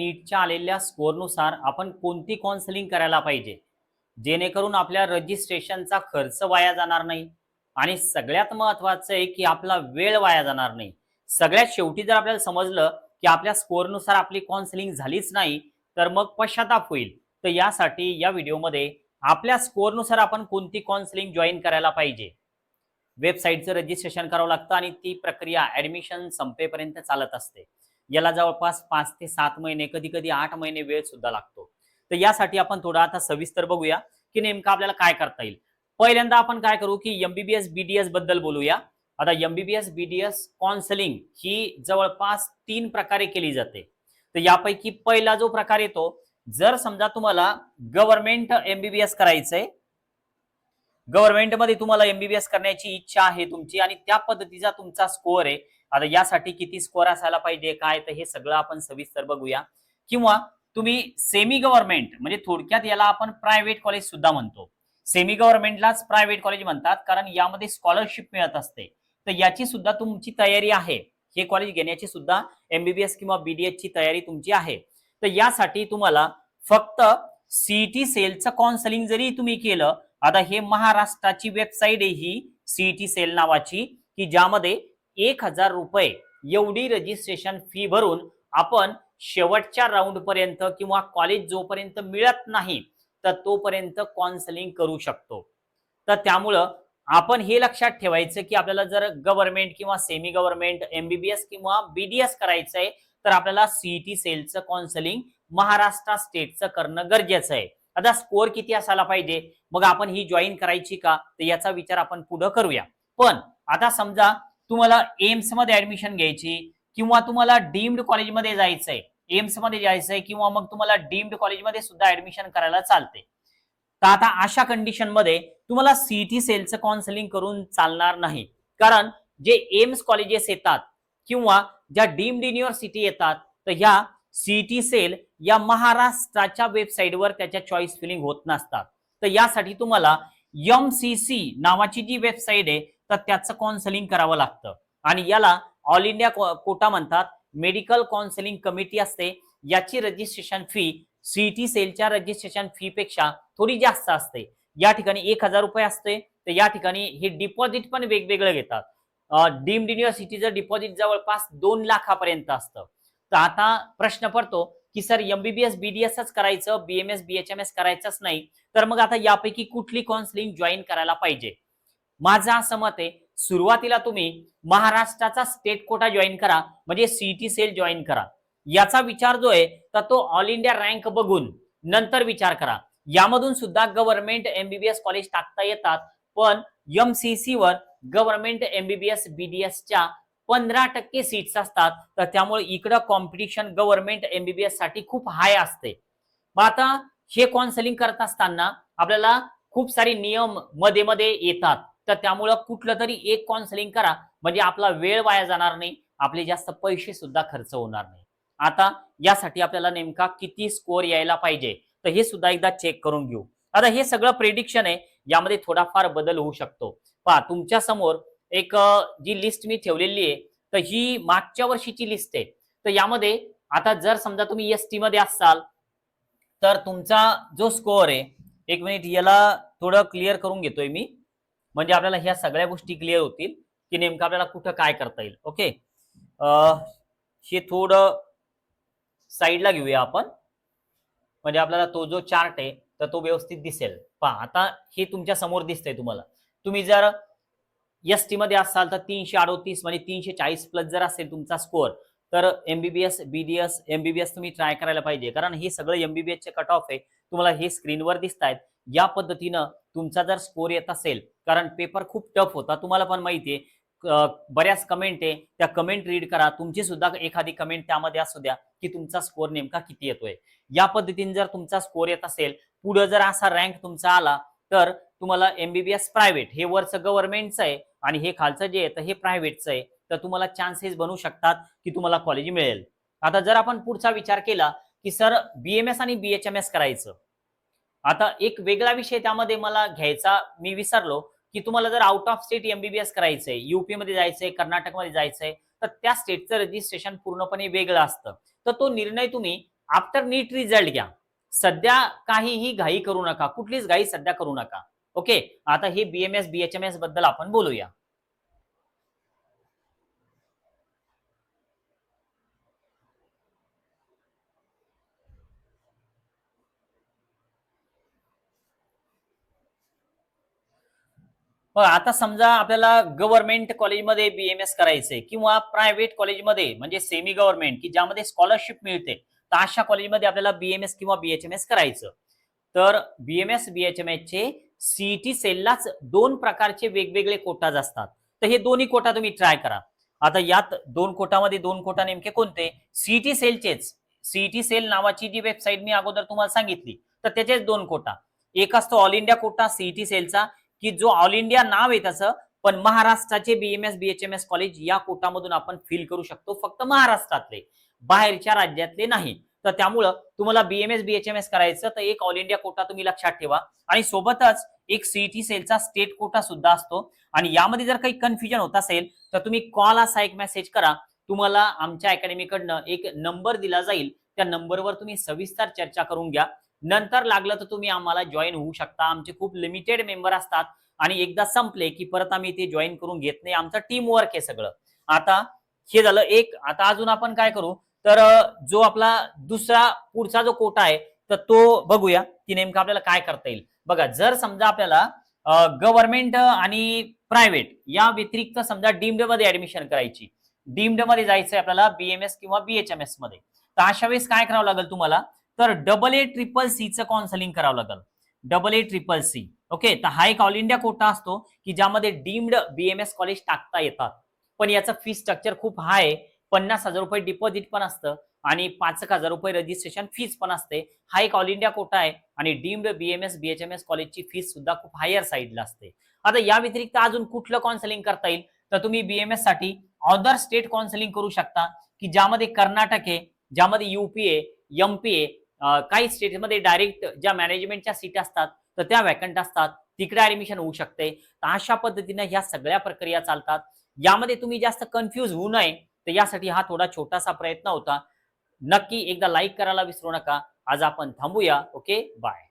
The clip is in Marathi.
नीटच्या आलेल्या स्कोअरनुसार आपण कोणती काउन्सिलिंग करायला पाहिजे, जेणेकरून आपल्या रजिस्ट्रेशनचा खर्च वाया जाणार नाही आणि सगळ्यात महत्त्वाचं आहे की आपला वेळ वाया जाणार नाही। सगळ्यात शेवटी जर आपल्याला समजलं की आपल्या स्कोअरनुसार आपली काउन्सिलिंग झालीच नाही तर मग पश्चाताप होईल। तर यासाठी या व्हिडिओमध्ये आपल्या स्कोअरनुसार आपण कोणती काउन्सिलिंग जॉईन करायला पाहिजे, वेबसाईटचं रजिस्ट्रेशन करावं लागतं आणि ती प्रक्रिया ॲडमिशन संपेपर्यंत चालत असते। याला जवळपास 5 ते 7 महिने, कधी-कधी 8 महिने वेळ सुद्धा लागतो। तर यासाठी आपण थोडं आता सविस्तर बघूया की नेमकं आपल्याला काय करता येईल। पहिल्यांदा आपण काय करू की एमबीबीएस बीडीएस बद्दल बोलूया। आता एमबीबीएस बीडीएस काउन्सिलिंग ही जवळपास 3 प्रकारे केली जाते। तर यापैकी पहिला जो प्रकार येतो, जर समजा तुम्हाला गव्हर्नमेंट एमबीबीएस करायचंय, गव्हर्नमेंटमध्ये तुम्हाला एमबीबीएस करण्याची इच्छा आहे तुमची आणि त्या पद्धतीचा तुमचा स्कोअर आहे। आता यासाठी किती स्कोअर असायला पाहिजे काय, तर हे सगळं आपण सविस्तर बघूया। किंवा तुम्ही सेमी गव्हर्नमेंट म्हणजे थोडक्यात याला आपण प्रायव्हेट कॉलेज सुद्धा म्हणतो। सेमी गव्हर्नमेंटलाच प्रायव्हेट कॉलेज म्हणतात कारण यामध्ये स्कॉलरशिप मिळत असते। तर याची सुद्धा तुमची तयारी आहे, हे कॉलेज घेण्याची सुद्धा एमबीबीएस किंवा बीडीएस ची तयारी तुमची आहे। तर यासाठी तुम्हाला फक्त सीईटी सेलचं काउन्सिलिंग जरी तुम्ही केलं, आता हे महाराष्ट्राची वेबसाईट आहे ही सीईटी सेल नावाची, की ज्यामध्ये 1000 रुपये एवढी रजिस्ट्रेशन फी भरून आपण शेवटच्या राऊंड पर्यंत किंवा कॉलेज जोपर्यंत मिळत नाही तर तोपर्यंत काउन्सिलिंग करू शकतो। तर त्यामुळं आपण हे लक्षात ठेवायचं की आपल्याला जर गव्हर्नमेंट किंवा सेमी गव्हर्नमेंट एमबीबीएस किंवा बीडीएस करायचंय तर आपल्याला सीईटी सेलचं काउन्सिलिंग महाराष्ट्र स्टेटचं करणं गरजेचं आहे। आता स्कोअर किती असायला पाहिजे, मग आपण ही जॉईन करायची का, तर याचा विचार आपण पुढे करूया। पण आता समजा तुम्हाला एम्स मध्ये ऍडमिशन घ्यायची किंवा तुम्हाला डीम्ड कॉलेजमध्ये जायचंय, एम्स मध्ये जायचंय किंवा मग तुम्हाला डीम्ड कॉलेजमध्ये सुद्धा ऍडमिशन करायला चालते। तर आता अशा कंडिशन मध्ये तुम्हाला सीईटी सेलचं काउन्सिलिंग करून चालणार नाही, कारण जे एम्स कॉलेजेस येतात किंवा ज्या डीम्ड युनिव्हर्सिटी येतात तर ह्या सीईटी सेल या महाराष्ट्राच्या वेबसाईटवर त्याच्या चॉईस फिलिंग होत नसतात। तर यासाठी तुम्हाला एमसीसी नावाची जी वेबसाईट आहे तर त्याचं काउन्सिलिंग करावं लागतं आणि याला ऑल इंडिया कोटा म्हणतात। मेडिकल काउन्सिलिंग कमिटी असते, याची रजिस्ट्रेशन फी सीईटी सेलच्या रजिस्ट्रेशन फी पेक्षा थोडी जास्त असते। या ठिकाणी 1000 रुपये असते, तर या ठिकाणी हे डिपॉझिट पण वेगवेगळं घेतात। डीम्ड युनिव्हर्सिटीचं डिपॉझिट जवळपास 2 लाखापर्यंत असतं। तर आता प्रश्न पडतो की सर एमबीबीएस बीडीएसच करायचं, बीएमएस बीएचएमएस करायचंच नाही, तर मग आता यापैकी कुठली काउन्सिलिंग जॉईन करायला पाहिजे। माझं असं मत आहे, सुरुवातीला तुम्ही महाराष्ट्राचा स्टेट कोटा जॉईन करा, म्हणजे सीईटी सेल जॉईन करा। याचा विचार जो आहे तर तो ऑल इंडिया रँक बघून नंतर विचार करा। यामधून सुद्धा गव्हर्नमेंट एमबीबीएस कॉलेज टाकता येतात, पण एमसीसी वर गव्हर्नमेंट एमबीबीएस बीडीएसच्या 15% सीट्स असतात, तर त्यामुळे इकडं कॉम्पिटिशन गव्हर्नमेंट एमबीबीएस साठी खूप हाय असते। मग आता हे काउन्सिलिंग करत असताना आपल्याला खूप सारे नियम मध्ये मध्ये येतात, तर त्यामुळे कुठलं तरी एक काउन्सिलिंग करा, म्हणजे आपला वेळ वाया जाणार नाही, आपले जास्त पैसे सुद्धा खर्च होणार नाही। आता यासाठी आपल्याला नेमका किती स्कोअर यायला पाहिजे तर हे सुद्धा एकदा चेक करून घेऊ। आता हे सगळं प्रेडिक्शन आहे, यामध्ये थोडाफार बदल होऊ शकतो। पहा तुमच्या समोर एक जी लिस्ट मी ठेवलेली आहे तर ही मागच्या वर्षीची लिस्ट आहे। तर यामध्ये आता जर समजा तुम्ही एसटी मध्ये असाल तर तुमचा जो स्कोअर आहे, एक मिनिट याला थोडं क्लिअर करून घेतोय मी, म्हणजे आपल्याला ह्या सगळ्या गोष्टी क्लिअर होतील की नेमकं आपल्याला कुठं काय करता येईल। ओके, हे थोडं साईडला घेऊया आपण, म्हणजे आपल्याला तो जो चार्ट आहे तर तो व्यवस्थित दिसेल। पहा आता हे तुमच्या समोर दिसतंय तुम्हाला। तुम्ही जर एसटी मध्ये असाल तर 338 म्हणजे 340 प्लस जर असेल तुमचा स्कोअर तर एमबीबीएस बीडीएस एमबीबीएस तुम्ही ट्राय करायला पाहिजे, कारण हे सगळं एमबीबीएस चे कट ऑफ आहे, तुम्हाला हे स्क्रीनवर दिसतायत। या पद्धतीनं तुमचा जर स्कोअर येत असेल, कारण पेपर खूप टफ होता, तुम्हाला पण माहिती आहे, बऱ्याच कमेंट आहे, त्या कमेंट रीड करा, तुमची सुद्धा एखादी कमेंट त्यामध्ये असू द्या की तुमचा स्कोअर नेमका किती येतोय। या पद्धतीने जर तुमचा स्कोअर येत असेल, पुढे जर असा रँक तुमचा आला तर तुम्हाला एमबीबीएस प्रायव्हेट, हे वरचं गव्हर्नमेंटचं आहे आणि हे खालचं जे आहे तर हे प्रायव्हेटचं आहे, तर तुम्हाला चान्सेस बनू शकतात की तुम्हाला कॉलेज मिळेल। आता जर आपण पुढचा विचार केला की सर बीएमएस आणि बीएचएमएस करायचं, आता एक वेगळा विषय त्यामध्ये मला घ्यायचा मी विसरलो की तुम्हाला जर आउट ऑफ स्टेट एमबीबीएस करायचंय, यूपी मध्ये जायचंय, कर्नाटक मध्ये जायचंय, तर त्या स्टेटचं रजिस्ट्रेशन पूर्णपणे वेगळं असतं। तर तो निर्णय तुम्ही आफ्टर नीट रिझल्ट घ्या. सध्या काहीही घाई करू नका, कुठलीच घाई सध्या करू नका. ओके, आता हे BMS BHMS बद्दल आपण बोलूया. आता समजा आपल्याला गव्हर्नमेंट कॉलेजमध्ये BMS करायचंय किंवा प्रायव्हेट कॉलेजमध्ये म्हणजे सेमी गव्हर्नमेंट की ज्यामध्ये स्कॉलरशिप मिळते, तर अशा कॉलेजमध्ये आपल्याला BMS किंवा BHMS करायचं. तर BMS BHMS चे CET सेललाच 2 प्रकारचे वेगवेगळे कोटाज असतात. तर हे दोन्ही कोटा तुम्ही ट्राय करा. आता यात 2 कोटामध्ये 2 कोटा नेमके कोणते? CET सेलचेच. CET सेल नावाची जी वेबसाईट मी अगोदर तुम्हाला सांगितली, तर त्याचेच 2 कोटा. एक असतो ऑल इंडिया कोटा CET सेलचा, की जो ऑल इंडिया नाव आहे त्याचं, पण महाराष्ट्राचे BMS BHMS कॉलेज या कोटामधून आपण फिल करू शकतो, फक्त महाराष्ट्रातले, बाहेरच्या राज्यातले नाही. तर त्यामुळं तुम्हाला BMS BHMS करायचं तर एक ऑल इंडिया कोटा तुम्ही लक्षात ठेवा आणि सोबतच एक CET सेलचा स्टेट कोटा सुद्धा असतो. आणि यामध्ये जर काही कन्फ्युजन होत असेल तर तुम्ही कॉल असा एक मेसेज करा. तुम्हाला आमच्या अकॅडमीकडनं एक नंबर दिला जाईल, त्या नंबरवर तुम्ही सविस्तर चर्चा करून घ्या. नंतर लागलं तर तुम्ही आम्हाला जॉईन होऊ शकता. आमचे खूप लिमिटेड मेंबर असतात आणि एकदा संपले की परत आम्ही ते जॉईन करून घेत नाही. आमचं टीम वर्क आहे सगळं. आता हे झालं एक. आता अजून आपण काय करू, तर जो आपला दुसरा पुढचा जो कोटा आहे तर तो बघूया की नेमकं आपल्याला काय करता येईल. बघा, जर समजा आपल्याला गव्हर्नमेंट आणि प्रायव्हेट या व्यतिरिक्त समजा डीम्ड मध्ये ऍडमिशन करायची, डीम्ड मध्ये जायचंय आपल्याला BMS किंवा BHMS मध्ये, तर अशा वेळेस काय करावं लागेल तुम्हाला, तर AA-CCC चं काउन्सिलिंग करावं लागेल. AA-CCC. ओके, तर हा एक ऑल इंडिया कोटा असतो की ज्यामध्ये डीम्ड BMS कॉलेज टाकता येतात. पण याचं फी स्ट्रक्चर खूप हाय आहे. 50,000 रुपये डिपॉझिट पण असतं आणि 5,000 रुपये रजिस्ट्रेशन फीस पण असते. हा एक ऑल इंडिया कोटा आहे आणि डीम्ड BMS BHMS कॉलेजची फीस सुद्धा खूप हायर साईडला असते. आता या व्यतिरिक्त अजून कुठलं काउन्सिलिंग करता येईल, तर तुम्ही BMS साठी अदर स्टेट काउन्सिलिंग करू शकता की ज्यामध्ये कर्नाटक आहे, ज्यामध्ये UP आहे, MP आहे. काही स्टेटमध्ये डायरेक्ट ज्या मॅनेजमेंटच्या सीट असतात तर त्या वॅकंट असतात, तिकडे ऍडमिशन होऊ शकते. तर अशा पद्धतीने ह्या सगळ्या प्रक्रिया चालतात. यामध्ये तुम्ही जास्त कन्फ्यूज होऊ नये, तर यासाठी हा थोडा छोटासा प्रयत्न होता. नक्की एकदा लाईक करायला विसरू नका. आज आपण थांबूया. Okay, bye.